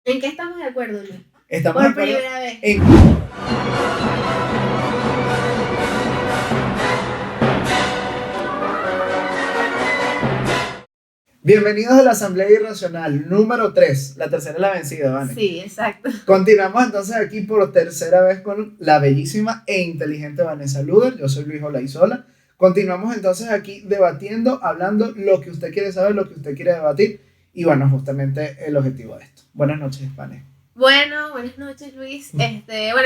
¿En qué estamos de acuerdo, Luis? Estamos de Por acuerdo primera vez. en... Bienvenidos a la Asamblea Irracional número 3, la tercera es la vencida, ¿vale? Sí, exacto. Continuamos entonces aquí por tercera vez con la bellísima e inteligente Vanessa Luder. Yo soy Luis Olaizola. Continuamos entonces aquí debatiendo, hablando lo que usted quiere saber, lo que usted quiere debatir. Y bueno, justamente el objetivo de esto. Buenas noches, Vanessa. Bueno, buenas noches, Luis. Bueno,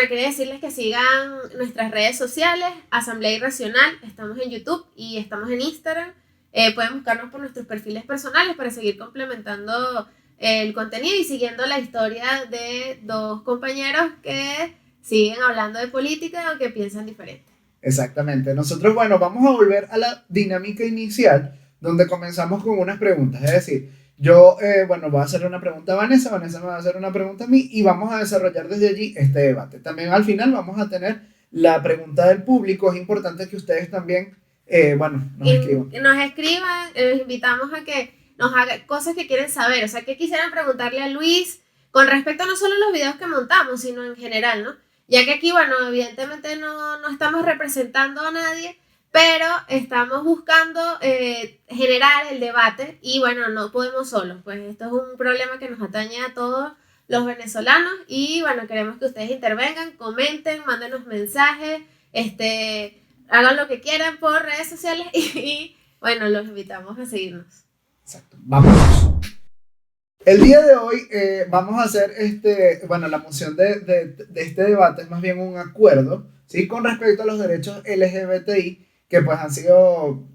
quería decirles que sigan nuestras redes sociales, Asamblea Irracional. Estamos en YouTube y estamos en Instagram. Pueden buscarnos por nuestros perfiles personales para seguir complementando el contenido y siguiendo la historia de dos compañeros que siguen hablando de política aunque piensan diferente. Exactamente. Nosotros, bueno, vamos a volver a la dinámica inicial donde comenzamos con unas preguntas. Es decir, yo, bueno, voy a hacer una pregunta a Vanessa, Vanessa me va a hacer una pregunta a mí y vamos a desarrollar desde allí este debate. También al final vamos a tener la pregunta del público. Es importante que ustedes también, bueno, nos escriban. Nos escriban, los invitamos a que nos hagan cosas que quieren saber. O sea, que quisieran preguntarle a Luis con respecto no solo a los videos que montamos, sino en general, ¿no? Ya que aquí, bueno, evidentemente no estamos representando a nadie, pero estamos buscando generar el debate y bueno, no podemos solos, pues esto es un problema que nos atañe a todos los venezolanos y bueno, queremos que ustedes intervengan, comenten, mándenos mensajes, hagan lo que quieran por redes sociales y bueno, los invitamos a seguirnos. Exacto, vamos. El día de hoy vamos a hacer bueno, la moción de este debate es más bien un acuerdo, ¿sí? Con respecto a los derechos LGBTI que pues han sido,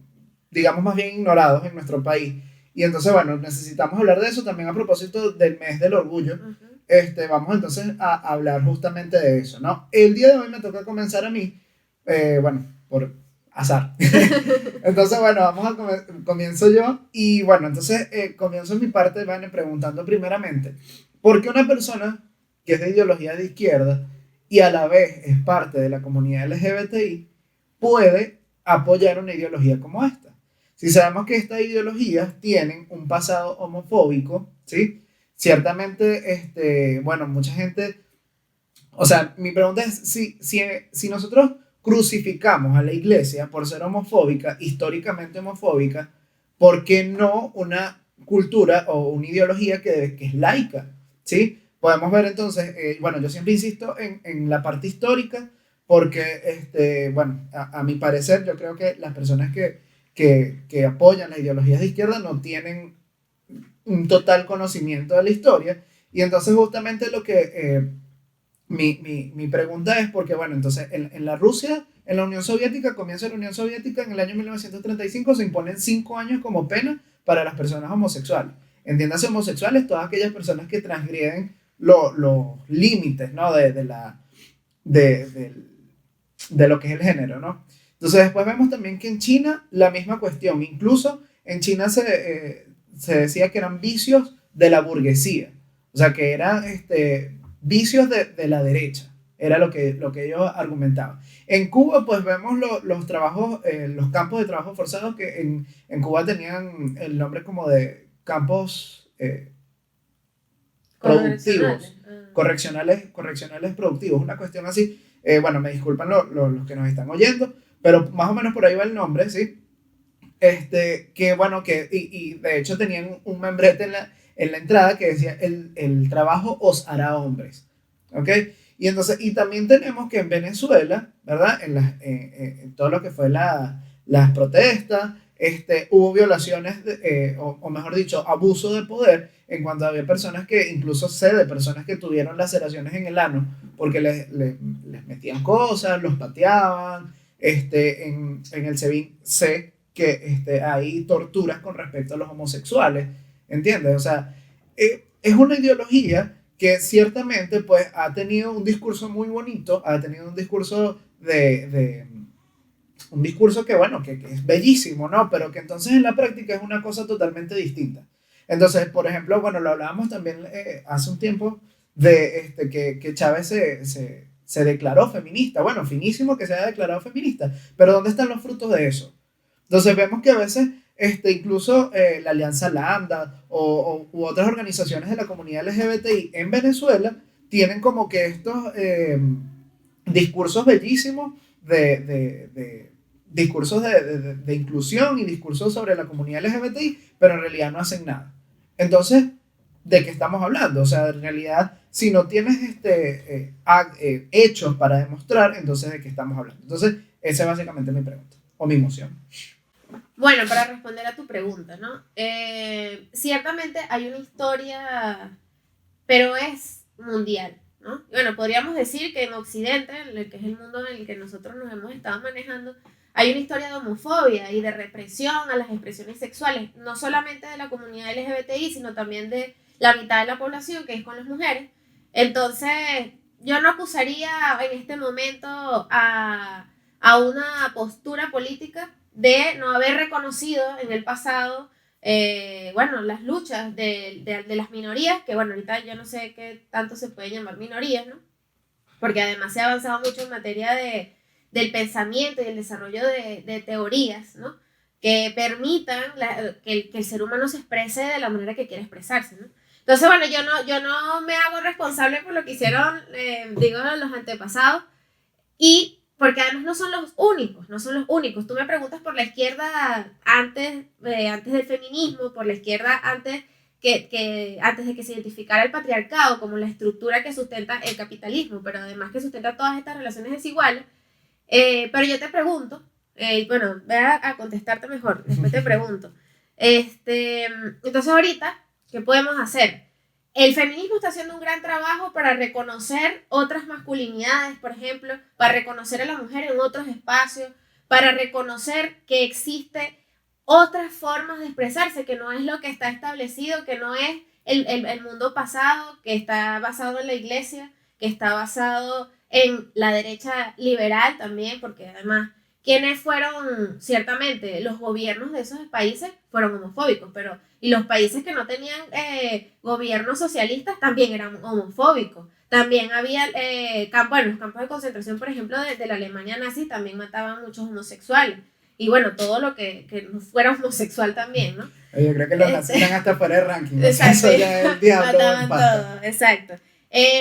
digamos, más bien ignorados en nuestro país. Y entonces, bueno, necesitamos hablar de eso también a propósito del mes del orgullo. Vamos entonces a hablar justamente de eso, ¿no? El día de hoy me toca comenzar a mí, bueno, por azar. Entonces, bueno, comienzo yo y bueno, entonces comienzo mi parte, van preguntando primeramente, ¿por qué una persona que es de ideología de izquierda y a la vez es parte de la comunidad LGBTI puede apoyar una ideología como esta? Si sabemos que estas ideologías tienen un pasado homofóbico, ¿sí? Ciertamente, bueno, mucha gente, o sea, mi pregunta es si nosotros crucificamos a la iglesia por ser homofóbica, históricamente homofóbica, ¿por qué no una cultura o una ideología que es laica? ¿Sí? Podemos ver entonces, bueno, yo siempre insisto en la parte histórica, porque, bueno, a mi parecer, yo creo que las personas que apoyan las ideologías de izquierda no tienen un total conocimiento de la historia, y entonces justamente lo que... mi pregunta es porque, bueno, entonces en la Rusia, en la Unión Soviética, comienza la Unión Soviética en el año 1935, se imponen 5 años como pena para las personas homosexuales. Entiéndase homosexuales, todas aquellas personas que transgreden los límites, ¿no? De lo que es el género, ¿no? Entonces después vemos también que en China la misma cuestión, incluso en China se decía que eran vicios de la burguesía, o sea que eran vicios de la derecha, era lo que ellos argumentaban. En Cuba pues vemos los trabajos, los campos de trabajo forzados que en Cuba tenían el nombre como de campos productivos, correccionales productivos, una cuestión así. Bueno, me disculpan los que nos están oyendo, pero más o menos por ahí va el nombre, ¿sí? Que bueno, y de hecho tenían un membrete en la entrada que decía, el trabajo os hará hombres, ¿ok? Y entonces, y también tenemos que en Venezuela, ¿verdad? En todo lo que fue las protestas, hubo violaciones, o mejor dicho, abuso de poder, en cuanto había personas que, incluso sé de personas que tuvieron laceraciones en el ano, porque les metían cosas, los pateaban, en el SEBIN sé que hay torturas con respecto a los homosexuales, ¿entiendes? O sea, es una ideología que ciertamente pues ha tenido un discurso muy bonito, ha tenido un discurso un discurso que bueno, que es bellísimo, ¿no? Pero que entonces en la práctica es una cosa totalmente distinta. Entonces, por ejemplo, bueno, lo hablábamos también hace un tiempo de que Chávez se declaró feminista. Bueno, finísimo que se haya declarado feminista, pero ¿dónde están los frutos de eso? Entonces vemos que a veces incluso la Alianza Lambda u otras organizaciones de la comunidad LGBTI en Venezuela tienen como que estos discursos bellísimos discursos de inclusión y discursos sobre la comunidad LGBTI, pero en realidad no hacen nada. Entonces, ¿de qué estamos hablando? O sea, en realidad, si no tienes hechos para demostrar, entonces ¿de qué estamos hablando? Entonces, esa es básicamente mi pregunta, o mi moción. Bueno, para responder a tu pregunta, ¿no? Ciertamente hay una historia, pero es mundial, ¿no? Y bueno, podríamos decir que en Occidente, que es el mundo en el que nosotros nos hemos estado manejando, hay una historia de homofobia y de represión a las expresiones sexuales, no solamente de la comunidad LGBTI, sino también de la mitad de la población, que es con las mujeres. Entonces, yo no acusaría en este momento a una postura política de no haber reconocido en el pasado, bueno, las luchas de las minorías, que bueno, ahorita yo no sé qué tanto se puede llamar minorías, ¿no? Porque además se ha avanzado mucho en materia del pensamiento y el desarrollo de teorías, ¿no? Que permitan que el ser humano se exprese de la manera que quiere expresarse, ¿no? Entonces, bueno, yo no me hago responsable por lo que hicieron, digo, los antepasados, y porque además no son los únicos, no son los únicos. Tú me preguntas por la izquierda antes del feminismo, por la izquierda antes antes de que se identificara el patriarcado como la estructura que sustenta el capitalismo, pero además que sustenta todas estas relaciones desiguales. Pero yo te pregunto, bueno, voy a contestarte mejor, después te pregunto. Entonces ahorita, ¿qué podemos hacer? El feminismo está haciendo un gran trabajo para reconocer otras masculinidades, por ejemplo, para reconocer a la mujer en otros espacios, para reconocer que existe otras formas de expresarse, que no es lo que está establecido, que no es el mundo pasado, que está basado en la iglesia, que está basado en la derecha liberal también, porque además, quienes fueron, ciertamente, los gobiernos de esos países fueron homofóbicos, pero y los países que no tenían gobiernos socialistas también eran homofóbicos. También había bueno, los campos de concentración, por ejemplo, de la Alemania nazi, también mataban muchos homosexuales. Y bueno, todo lo que no fuera homosexual también, ¿no? Yo creo que los nazis están hasta fuera de ranking. Exacto. Eso ya es el diablo. Mataban todo, exacto.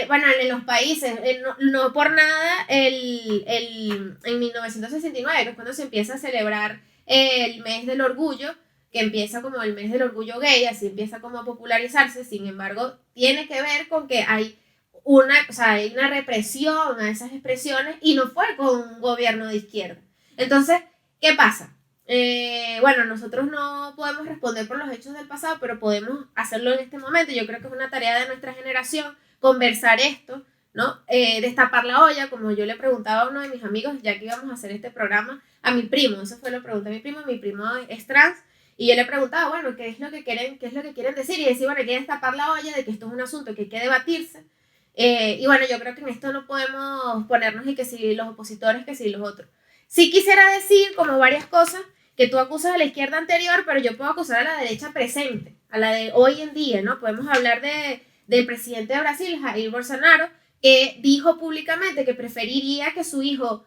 Bueno, en los países, no por nada, en 1969, que es cuando se empieza a celebrar el mes del orgullo, que empieza como el mes del orgullo gay, así empieza como a popularizarse. Sin embargo, tiene que ver con que hay hay una represión a esas expresiones, y no fue con un gobierno de izquierda. Entonces, ¿qué pasa? Bueno, nosotros no podemos responder por los hechos del pasado, pero podemos hacerlo en este momento. Yo creo que es una tarea de nuestra generación conversar esto, ¿no? Destapar la olla, como yo le preguntaba a uno de mis amigos, ya que íbamos a hacer este programa, a mi primo. Eso fue lo que pregunté a mi primo es trans, y yo le preguntaba, bueno, ¿qué es lo que quieren decir? Y decía, bueno, hay que destapar la olla de que esto es un asunto que hay que debatirse. Y bueno, yo creo que en esto no podemos ponernos y que si los opositores, que si los otros. Sí quisiera decir como varias cosas que tú acusas a la izquierda anterior, pero yo puedo acusar a la derecha presente, a la de hoy en día, ¿no? Podemos hablar del presidente de Brasil, Jair Bolsonaro, que dijo públicamente que preferiría que su hijo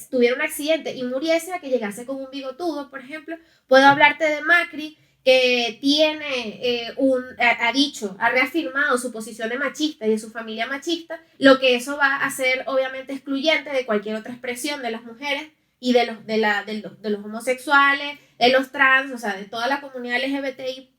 tuviera un accidente y muriese a que llegase con un bigotudo, por ejemplo. Puedo hablarte de Macri, que ha reafirmado su posición de machista y de su familia machista, lo que eso va a hacer obviamente excluyente de cualquier otra expresión de las mujeres y de los homosexuales, de los trans, o sea, de toda la comunidad LGBTI+.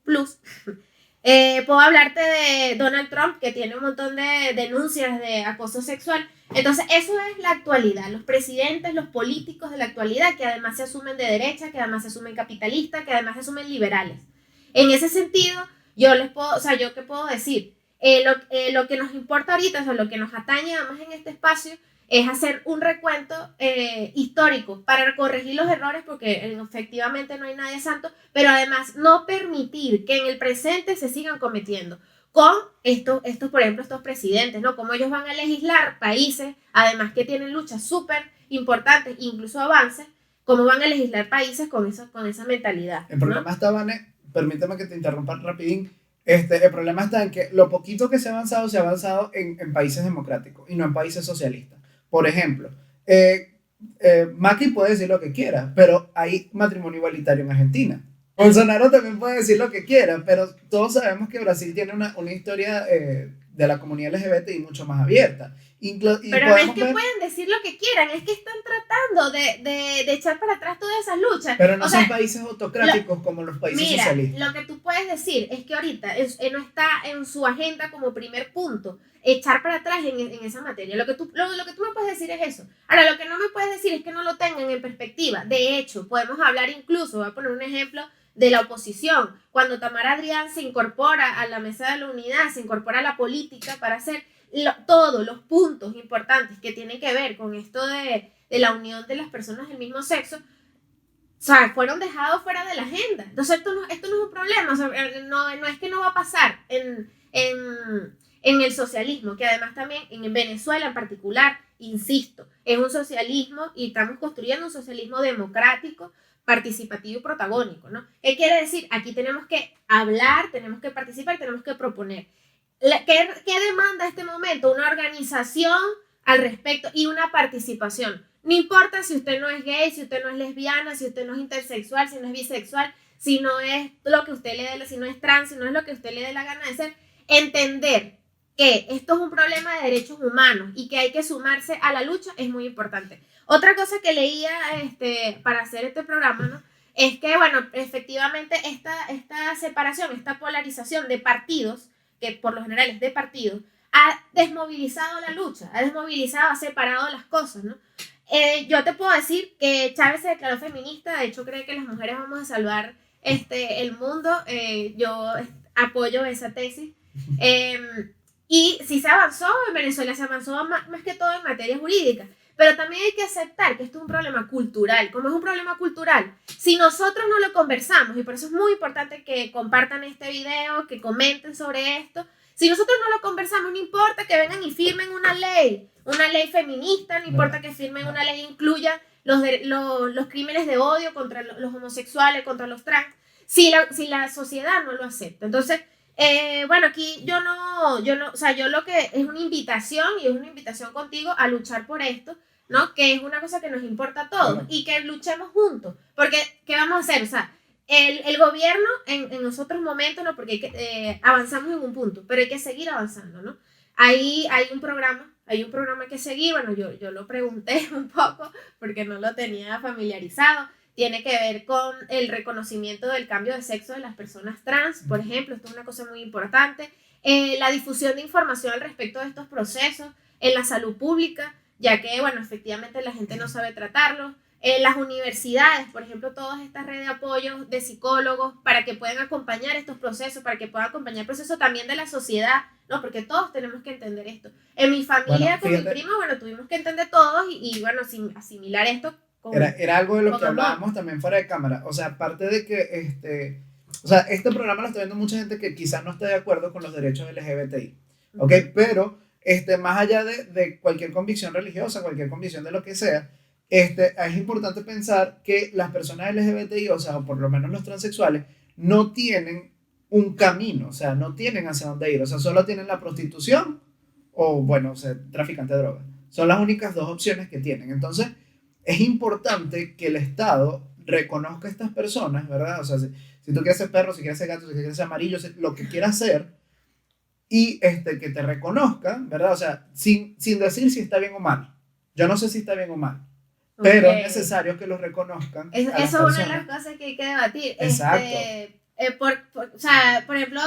Puedo hablarte de Donald Trump, que tiene un montón de denuncias de acoso sexual. Entonces, eso es la actualidad. Los presidentes, los políticos de la actualidad, que además se asumen de derecha, que además se asumen capitalistas, que además se asumen liberales. En ese sentido, yo qué puedo decir. Lo que nos importa ahorita, o sea, lo que nos atañe además en este espacio, es hacer un recuento histórico para corregir los errores, porque efectivamente no hay nadie santo, pero además no permitir que en el presente se sigan cometiendo con estos, por ejemplo, estos presidentes, ¿no? Cómo ellos van a legislar países, además que tienen luchas súper importantes, incluso avances, cómo van a legislar países con esa mentalidad, El problema está, Vane, permíteme que te interrumpa rapidín. El problema está en que lo poquito que se ha avanzado en países democráticos y no en países socialistas. Por ejemplo, Macri puede decir lo que quiera, pero hay matrimonio igualitario en Argentina. Bolsonaro también puede decir lo que quiera, pero todos sabemos que Brasil tiene una historia de la comunidad LGBTI mucho más abierta. Y Pero no es podemos que ver, pueden decir lo que quieran, es que están tratando de echar para atrás todas esas luchas. pero no O son sea, países autocráticos como los países mira, socialistas. lo que tú puedes decir es que ahorita no está en su agenda como primer punto echar para atrás en esa materia. Lo que tú me puedes decir es eso. Ahora, lo que no me puedes decir es que no lo tengan en perspectiva. De hecho, podemos hablar incluso, voy a poner un ejemplo de la oposición. Cuando Tamara Adrián se incorpora a la mesa de la unidad, se incorpora a la política para hacer todos los puntos importantes que tienen que ver con esto de la unión de las personas del mismo sexo, o sea, fueron dejados fuera de la agenda. Entonces, esto no es un problema. O sea, no es que no va a pasar en el socialismo, que además también en Venezuela en particular, insisto, es un socialismo y estamos construyendo un socialismo democrático, participativo y protagónico, ¿no? ¿Qué quiere decir? Aquí tenemos que hablar, tenemos que participar, tenemos que proponer. ¿Qué demanda este momento? Una organización al respecto y una participación. No importa si usted no es gay, si usted no es lesbiana, si usted no es intersexual, si no es bisexual, si no es lo que usted le dé, si no es trans, si no es lo que usted le dé la gana de ser, entender que esto es un problema de derechos humanos y que hay que sumarse a la lucha es muy importante. Otra cosa que leía para hacer este programa, ¿no? Es que, bueno, efectivamente esta separación, esta polarización de partidos, que por lo general es de partidos, ha desmovilizado la lucha, ha desmovilizado, ha separado las cosas, ¿no? Yo te puedo decir que Chávez se declaró feminista, de hecho cree que las mujeres vamos a salvar el mundo, yo apoyo esa tesis. Y si se avanzó, en Venezuela se avanzó más que todo en materia jurídica, pero también hay que aceptar que esto es un problema cultural. Como es un problema cultural, si nosotros no lo conversamos, y por eso es muy importante que compartan este video, que comenten sobre esto, si nosotros no lo conversamos, no importa que vengan y firmen una ley feminista, no importa que firmen una ley que incluya los crímenes de odio contra los homosexuales, contra los trans, si la sociedad no lo acepta. Entonces, bueno, aquí yo no, o sea, yo lo que es una invitación y es una invitación contigo a luchar por esto, ¿no? Que es una cosa que nos importa a todos y que luchemos juntos, porque ¿qué vamos a hacer? O sea, el gobierno en otros momentos, ¿no? Porque avanzamos en un punto, pero hay que seguir avanzando, ¿no? Ahí hay un programa que seguir, bueno, yo lo pregunté un poco porque no lo tenía familiarizado, tiene que ver con el reconocimiento del cambio de sexo de las personas trans, por ejemplo, esto es una cosa muy importante, la difusión de información al respecto de estos procesos en la salud pública, ya que, bueno, efectivamente la gente no sabe tratarlos, las universidades, por ejemplo, todas estas redes de apoyo de psicólogos para que puedan acompañar estos procesos, para que puedan acompañar el proceso también de la sociedad, ¿no? Porque todos tenemos que entender esto. En mi familia, con mi prima, bueno, tuvimos que entender todos y bueno, asimilar esto. Era algo de lo que hablábamos también fuera de cámara. O sea, aparte de que este programa lo está viendo mucha gente que quizás no esté de acuerdo con los derechos LGBTI. ¿Ok? Pero más allá de cualquier convicción religiosa, cualquier convicción de lo que sea, es importante pensar que las personas LGBTI, o sea, o por lo menos los transexuales, no tienen un camino, o sea, no tienen hacia dónde ir, o sea, solo tienen la prostitución o, bueno, o sea, traficante de drogas. Son las únicas dos opciones que tienen. Entonces, es importante que el Estado reconozca a estas personas, ¿verdad? O sea, si tú quieres ser perro, si quieres ser gato, si quieres ser amarillo, lo que quieras ser, y que te reconozcan, ¿verdad? O sea, sin decir si está bien o mal. Yo no sé si está bien o mal, pero es necesario que los reconozcan. Eso es una de las cosas que hay que debatir. Exacto. O sea, por ejemplo,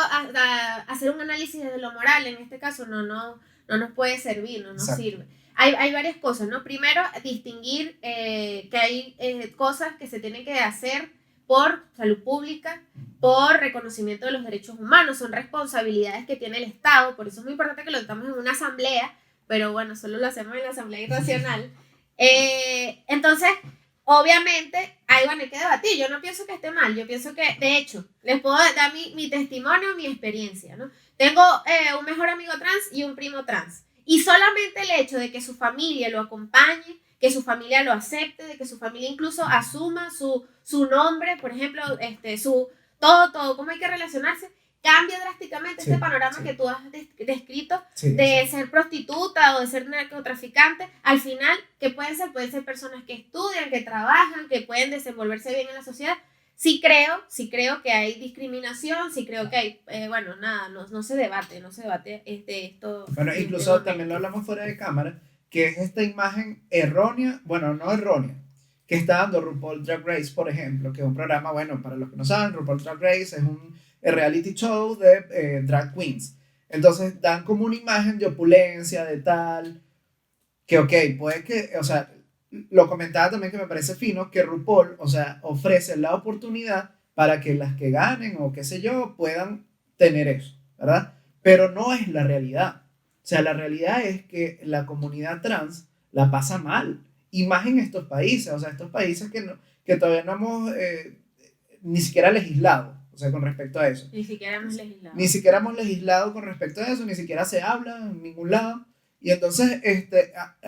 hacer un análisis de lo moral en este caso no nos puede servir, no nos sirve. Hay varias cosas, ¿no? Primero, distinguir que hay cosas que se tienen que hacer por salud pública, por reconocimiento de los derechos humanos, son responsabilidades que tiene el Estado, por eso es muy importante que lo estamos en una asamblea, pero bueno, solo lo hacemos en la asamblea irracional. Entonces, obviamente, hay que debatir. Yo no pienso que esté mal, yo pienso que, de hecho, les puedo dar mi testimonio, mi experiencia, ¿no? Tengo un mejor amigo trans y un primo trans. Y solamente el hecho de que su familia lo acompañe, que su familia lo acepte, de que su familia incluso asuma su nombre, por ejemplo, todo, cómo hay que relacionarse, cambia drásticamente este panorama que tú has descrito de ser prostituta o de ser narcotraficante. Al final, ¿qué pueden ser? Pueden ser personas que estudian, que trabajan, que pueden desenvolverse bien en la sociedad. sí creo que hay discriminación, sí creo que hay, bueno, nada, no se debate esto. Bueno, en este incluso también lo momento. hablamos fuera de cámara, que es esta imagen errónea, bueno, no errónea, que está dando RuPaul Drag Race, por ejemplo, que es un programa, bueno, para los que no saben, RuPaul Drag Race es un reality show de drag queens. Entonces dan como una imagen de opulencia, de tal, que ok, puede que, o sea, lo comentaba también que me parece fino, que RuPaul, o sea, ofrece la oportunidad para que las que ganen o qué sé yo puedan tener eso, ¿verdad? Pero no es la realidad. O sea, la realidad es que la comunidad trans la pasa mal, y más en estos países, o sea, estos países que, no, que todavía no hemos ni siquiera legislado, o sea, con respecto a eso. Ni siquiera hemos legislado. Ni siquiera hemos legislado con respecto a eso, ni siquiera se habla en ningún lado. Y entonces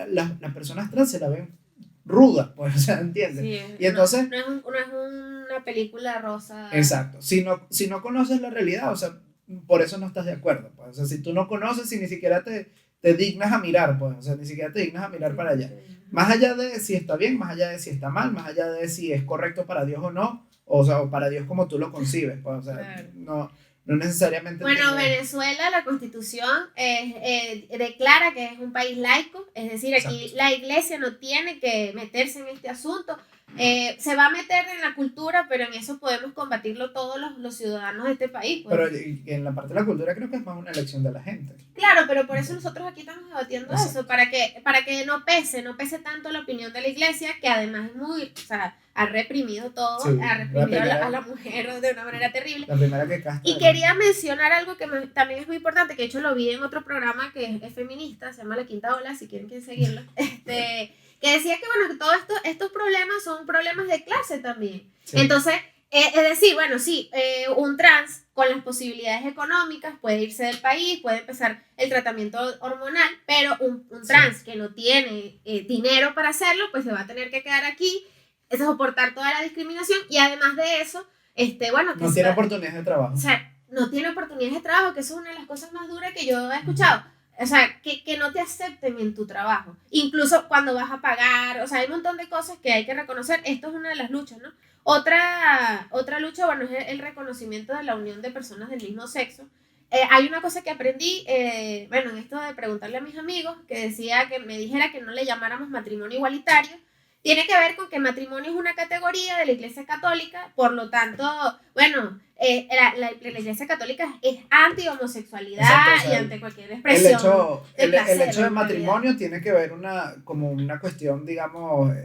las personas trans se la ven ruda, pues, o sea, ¿entiendes? Sí, Y entonces, no es una película rosa. exacto, si no conoces la realidad, o sea, por eso no estás de acuerdo, pues, o sea, si tú no conoces, si ni siquiera te dignas a mirar, pues, o sea, ni siquiera te dignas a mirar para allá. Más allá de si está bien, más allá de si está mal, más allá de si es correcto para Dios o no, o sea, o para Dios como tú lo concibes, pues, o sea, Claro. no necesariamente Bueno, tiene... Venezuela, la constitución declara que es un país laico, es decir, aquí Exacto. la iglesia no tiene que meterse en este asunto. Se va a meter en la cultura, pero en eso podemos combatirlo todos los ciudadanos de este país. Pues. Pero en la parte de la cultura creo que es más una elección de la gente. Claro, pero por eso nosotros aquí estamos debatiendo Exacto. eso, para que no pese tanto la opinión de la iglesia, que además es muy, o sea, ha reprimido todo, Sí, ha reprimido primera, a la mujer de una manera terrible. la primera que castra. Y quería mencionar algo que también es muy importante, que de hecho lo vi en otro programa que es feminista, se llama La Quinta Ola, si quieren que seguirlo, que decía que bueno, que todos estos problemas son problemas de clase también. Sí. Entonces, es decir, bueno, sí, un trans con las posibilidades económicas puede irse del país, puede empezar el tratamiento hormonal, pero un trans sí. que no tiene dinero para hacerlo, pues se va a tener que quedar aquí, soportar toda la discriminación y además de eso, bueno, que no tiene oportunidades de trabajo. O sea, no tiene oportunidades de trabajo, que eso es una de las cosas más duras que yo he escuchado. O sea, que no te acepten en tu trabajo. Incluso cuando vas a pagar, o sea, hay un montón de cosas que hay que reconocer. Esto es una de las luchas, ¿no? Otra lucha, bueno, es el reconocimiento de la unión de personas del mismo sexo. Hay una cosa que aprendí, bueno, en esto de preguntarle a mis amigos, que decía que me dijera que no le llamáramos matrimonio igualitario. Tiene que ver con que el matrimonio es una categoría de la Iglesia Católica, por lo tanto, bueno, la Iglesia Católica es anti-homosexualidad. Exacto, o sea, y ante cualquier expresión el hecho de matrimonio tiene que ver como una cuestión, digamos,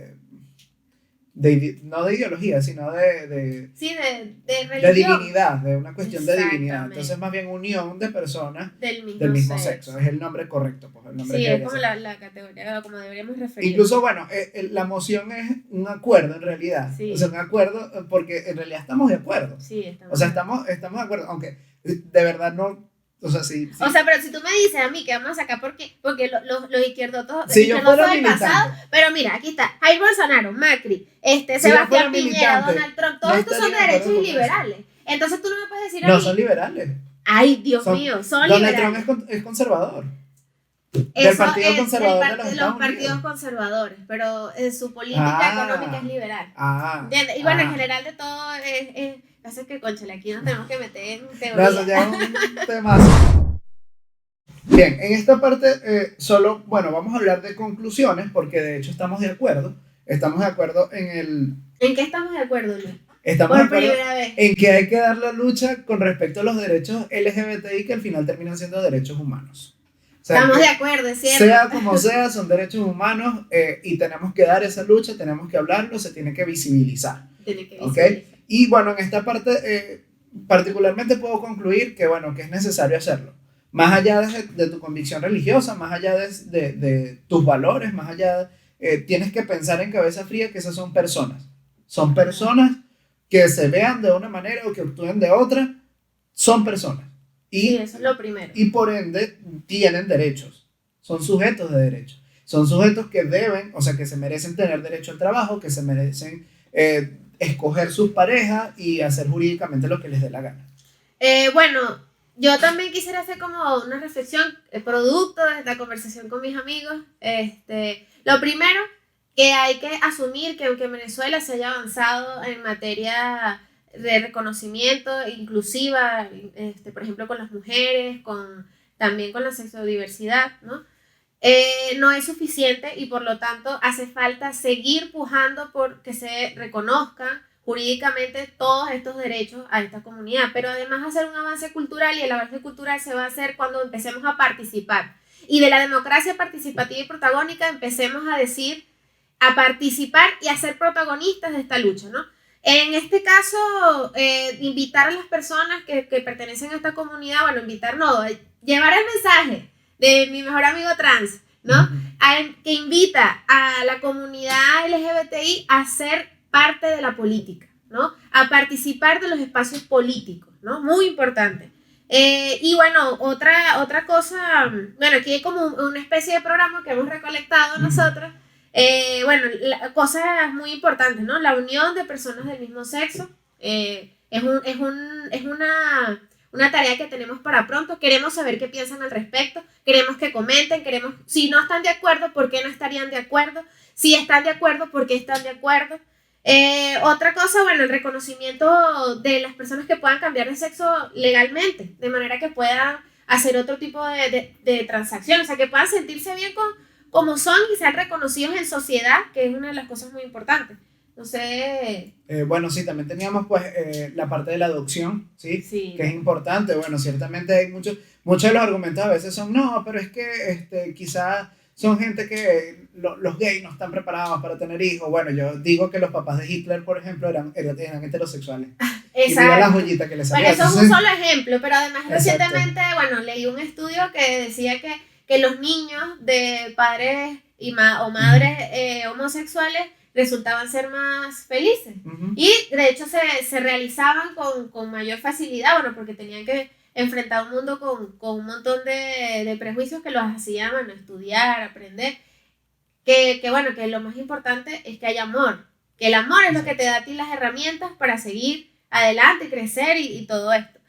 no de ideología, sino sí, de religión. De divinidad, de una cuestión de divinidad. Entonces, más bien unión de personas del mismo sexo. Es el nombre correcto. Pues, el nombre sí, es como la categoría, como deberíamos referir. Incluso, bueno, la moción es un acuerdo en realidad. Sí. O sea, un acuerdo, porque en realidad estamos de acuerdo. Sí, estamos. O sea, estamos de acuerdo, aunque de verdad no. O sea, sí. O sea, pero si tú me dices a mí que vamos a sacar porque los izquierdotos sí, yo fuera del pasado, pero mira, aquí está Jair Bolsonaro, Macri, Sebastián Piñera, Donald Trump, todos estos son de derechos y liberales. Entonces tú no me puedes decir a mí. No, son liberales. Ay, Dios mío, son liberales. Donald Trump es conservador. Eso del Partido Conservador de los partidos conservadores, pero su política económica es liberal. Y bueno, en general de todo hace que, conchale, aquí nos tenemos que meter en teoría. No, ya es un tema. Bien, en esta parte solo, bueno, vamos a hablar de conclusiones porque de hecho estamos de acuerdo. Estamos de acuerdo en el... ¿En qué estamos de acuerdo, Luis? Estamos de acuerdo en que hay que dar la lucha con respecto a los derechos LGBTI que al final terminan siendo derechos humanos. O sea, estamos de acuerdo, es cierto. Sea como sea, son derechos humanos y tenemos que dar esa lucha, tenemos que hablarlo, se tiene que visibilizar. Tiene que visibilizar. ¿Okay? Y bueno, en esta parte particularmente puedo concluir que, bueno, que es necesario hacerlo. Más allá de tu convicción religiosa, más allá de tus valores, más allá, tienes que pensar en cabeza fría que esas son personas. Son personas que se vean de una manera o que actúen de otra, son personas. Sí, eso es lo primero. Y por ende tienen derechos, son sujetos de derechos. Son sujetos que deben, o sea, que se merecen tener derecho al trabajo, que se merecen escoger sus parejas y hacer jurídicamente lo que les dé la gana. Bueno, yo también quisiera hacer como una reflexión, producto de esta conversación con mis amigos. Lo primero, que hay que asumir que aunque en Venezuela se haya avanzado en materia de reconocimiento inclusiva, por ejemplo, con las mujeres, también con la sexodiversidad, ¿no? No es suficiente y por lo tanto hace falta seguir pujando por que se reconozcan jurídicamente todos estos derechos a esta comunidad, pero además hacer un avance cultural, y el avance cultural se va a hacer cuando empecemos a participar. Y de la democracia participativa y protagónica empecemos a participar y a ser protagonistas de esta lucha, ¿no? En este caso, invitar a las personas que pertenecen a esta comunidad, bueno, invitar no, llevar el mensaje de mi mejor amigo trans, ¿no? Que invita a la comunidad LGBTI a ser parte de la política, ¿no? A participar de los espacios políticos, ¿no? Muy importante. Y bueno, otra cosa, bueno, aquí hay como una especie de programa que hemos recolectado nosotros. Bueno, cosas muy importantes, ¿no? La unión de personas del mismo sexo es una tarea que tenemos para pronto. Queremos saber qué piensan al respecto, queremos que comenten, si no están de acuerdo, ¿por qué no estarían de acuerdo? Si están de acuerdo, ¿por qué están de acuerdo? Otra cosa, bueno, el reconocimiento de las personas que puedan cambiar de sexo legalmente, de manera que puedan hacer otro tipo de transacción, o sea, que puedan sentirse bien como son y sean reconocidos en sociedad, que es una de las cosas muy importantes. No sé. Bueno, sí, también teníamos pues la parte de la adopción, ¿sí? Sí. Que es importante. Bueno, ciertamente hay muchos de los argumentos a veces son, no, pero es que quizás son gente que los gays no están preparados para tener hijos. Bueno, yo digo que los papás de Hitler, por ejemplo, eran heterosexuales. Exacto. Y mira la joyita que les salió. Bueno, eso es un solo ejemplo, pero además Exacto. Recientemente, bueno, leí un estudio que decía que los niños de padres o madres homosexuales resultaban ser más felices. Y de hecho se realizaban con mayor facilidad, bueno, porque tenían que enfrentar un mundo con un montón de prejuicios que los hacían, bueno, estudiar, aprender. Que lo más importante es que haya amor. Que el amor es lo que te da a ti las herramientas para seguir adelante, crecer y todo esto.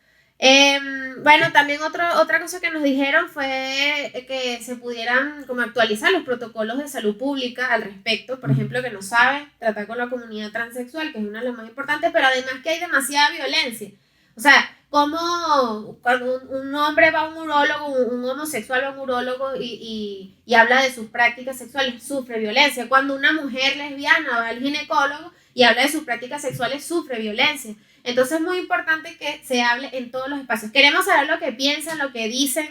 Bueno, también otra cosa que nos dijeron fue que se pudieran como actualizar los protocolos de salud pública al respecto, por ejemplo, que no saben tratar con la comunidad transexual, que es una de las más importantes, pero además que hay demasiada violencia. O sea, como cuando un hombre va a un urólogo, un homosexual va a un urólogo y habla de sus prácticas sexuales, sufre violencia. Cuando una mujer lesbiana va al ginecólogo y habla de sus prácticas sexuales, sufre violencia. Entonces es muy importante que se hable en todos los espacios. Queremos saber lo que piensan, lo que dicen,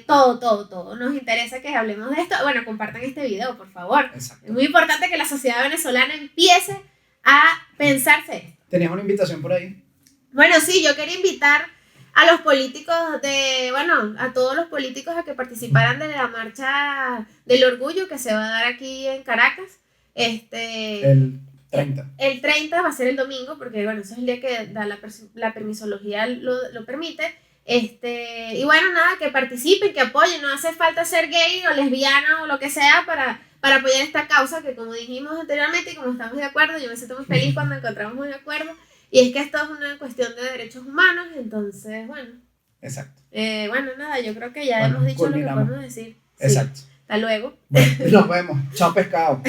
todo. Nos interesa que hablemos de esto. Bueno, compartan este video, por favor. Exacto. Es muy importante que la sociedad venezolana empiece a pensarse esto. ¿Tenías una invitación por ahí? Bueno, sí, yo quería invitar a los políticos a todos los políticos a que participaran de la marcha del orgullo que se va a dar aquí en Caracas. El 30. El 30 va a ser el domingo, porque bueno, ese es el día que la permisología lo permite. Y bueno, nada, que participen, que apoyen. No hace falta ser gay o lesbiana o lo que sea para apoyar esta causa, que como dijimos anteriormente y como estamos de acuerdo, yo me siento muy feliz cuando encontramos un acuerdo. Y es que esto es una cuestión de derechos humanos, entonces, bueno. Exacto. Bueno, nada, yo creo que ya hemos dicho lo que podemos decir. Exacto. Sí. Hasta luego. Bueno, nos vemos. Chao, pescado.